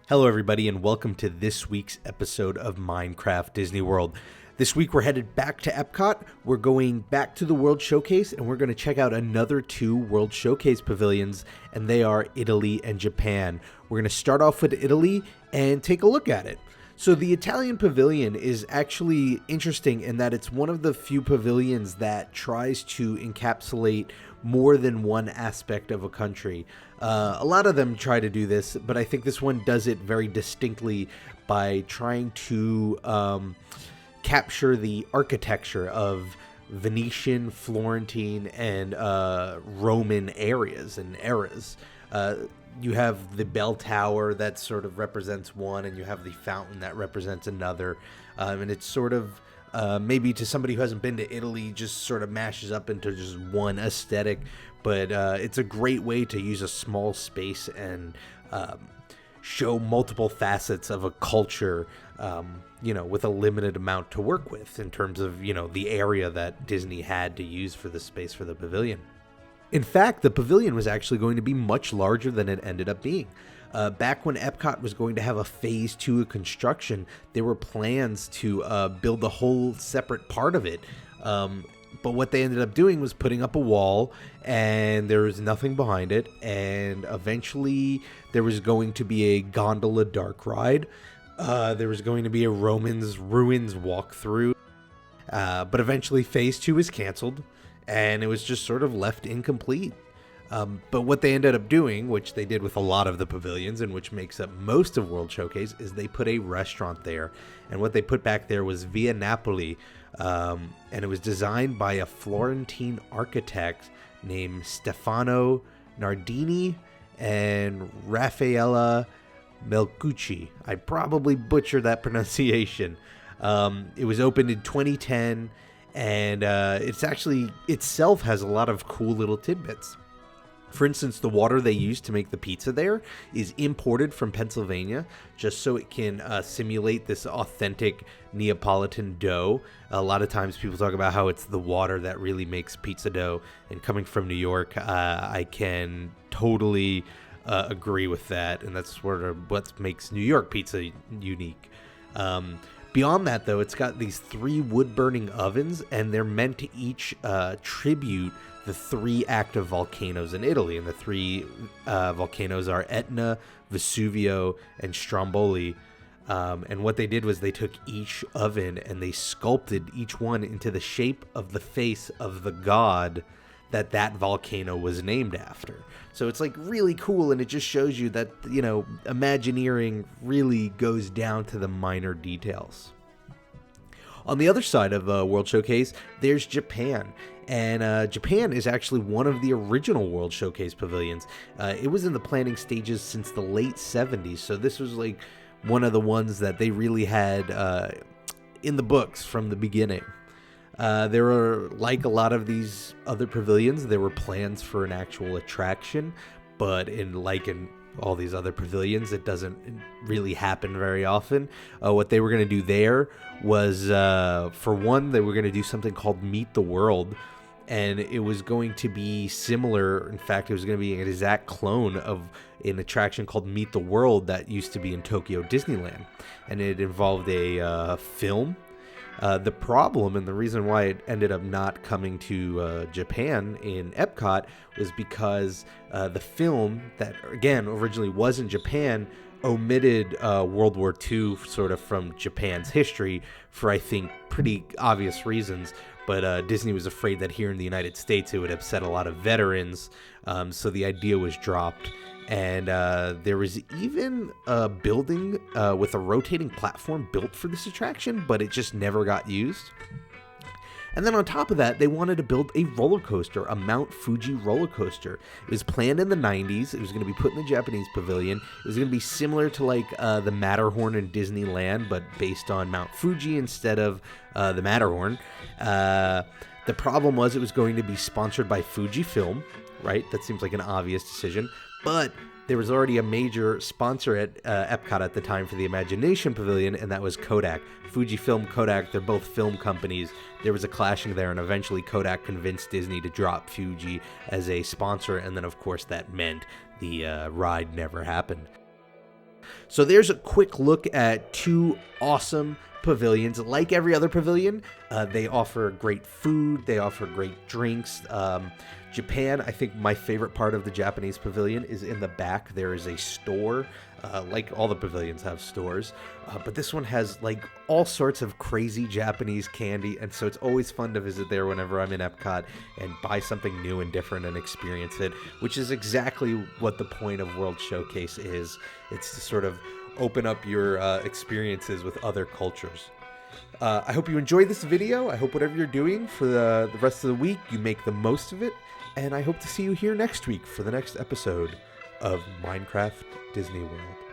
Hello, everybody, and welcome to this week's episode of Minecraft Disney World. This week, we're headed back to Epcot. We're going back to the World Showcase, and we're going to check out another two World Showcase pavilions, and they are Italy and Japan. We're going to start off with Italy and take a look at it. So the Italian pavilion is actually interesting in that it's one of the few pavilions that tries to encapsulate more than one aspect of a country. A lot of them try to do this, but I think this one does it very distinctly by trying to capture the architecture of Venetian, Florentine, and Roman areas and eras. You have the bell tower that sort of represents one, and you have the fountain that represents another. And it's sort of, maybe to somebody who hasn't been to Italy, just sort of mashes up into just one aesthetic. But it's a great way to use a small space and show multiple facets of a culture, with a limited amount to work with in terms of, the area that Disney had to use for the space for the pavilion. In fact, the pavilion was actually going to be much larger than it ended up being. Back when Epcot was going to have a phase 2 of construction, there were plans to build a whole separate part of it. But what they ended up doing was putting up a wall, and there was nothing behind it. And eventually, there was going to be a gondola dark ride. There was going to be a Romans ruins walkthrough. But eventually, phase 2 was canceled, and it was just sort of left incomplete. But what they ended up doing, which they did with a lot of the pavilions and which makes up most of World Showcase, is they put a restaurant there. And what they put back there was Via Napoli, and it was designed by a Florentine architect named Stefano Nardini and Raffaella Melcucci. I probably butchered that pronunciation. It was opened in 2010. And it's actually itself has a lot of cool little tidbits. For instance, the water they use to make the pizza there is imported from Pennsylvania just so it can simulate this authentic Neapolitan dough. A lot of times people talk about how it's the water that really makes pizza dough. And coming from New York, I can totally agree with that. And that's sort of what makes New York pizza unique. Beyond that, though, it's got these 3 wood-burning ovens, and they're meant to each tribute the 3 active volcanoes in Italy. And the 3 volcanoes are Etna, Vesuvio, and Stromboli. And what they did was they took each oven and they sculpted each one into the shape of the face of the god that volcano was named after. So it's like really cool, and it just shows you that, Imagineering really goes down to the minor details. On the other side of World Showcase, there's Japan. And Japan is actually one of the original World Showcase pavilions. It was in the planning stages since the late 70s, so this was like one of the ones that they really had in the books from the beginning. There were, like a lot of these other pavilions, there were plans for an actual attraction, but in all these other pavilions, it doesn't really happen very often. What they were going to do there was, for one, they were going to do something called Meet the World, and it was going to be similar. In fact, it was going to be an exact clone of an attraction called Meet the World that used to be in Tokyo Disneyland, and it involved a film. The problem and the reason why it ended up not coming to Japan in Epcot was because the film that, again, originally was in Japan omitted World War II sort of from Japan's history for, I think, pretty obvious reasons. But Disney was afraid that here in the United States it would upset a lot of veterans, so the idea was dropped. And there was even a building with a rotating platform built for this attraction, but it just never got used. And then on top of that, they wanted to build a roller coaster, a Mount Fuji roller coaster. It was planned in the 90s. It was going to be put in the Japanese pavilion. It was going to be similar to like the Matterhorn in Disneyland, but based on Mount Fuji instead of the Matterhorn. The problem was it was going to be sponsored by Fujifilm, right? That seems like an obvious decision. But there was already a major sponsor at Epcot at the time for the Imagination Pavilion, and that was Kodak. Fujifilm, Kodak, they're both film companies. There was a clashing there, and eventually Kodak convinced Disney to drop Fuji as a sponsor, and then, of course, that meant the ride never happened. So there's a quick look at two awesome pavilions. Like every other pavilion, they offer great food, they offer great drinks. Japan, I think my favorite part of the Japanese pavilion is in the back. There is a store, like all the pavilions have stores, but this one has like all sorts of crazy Japanese candy, and so it's always fun to visit there whenever I'm in Epcot and buy something new and different and experience it, which is exactly what the point of World Showcase is. It's to sort of open up your experiences with other cultures. I hope you enjoyed this video. I hope whatever you're doing for the rest of the week, you make the most of it. And I hope to see you here next week for the next episode of Minecraft Disney World.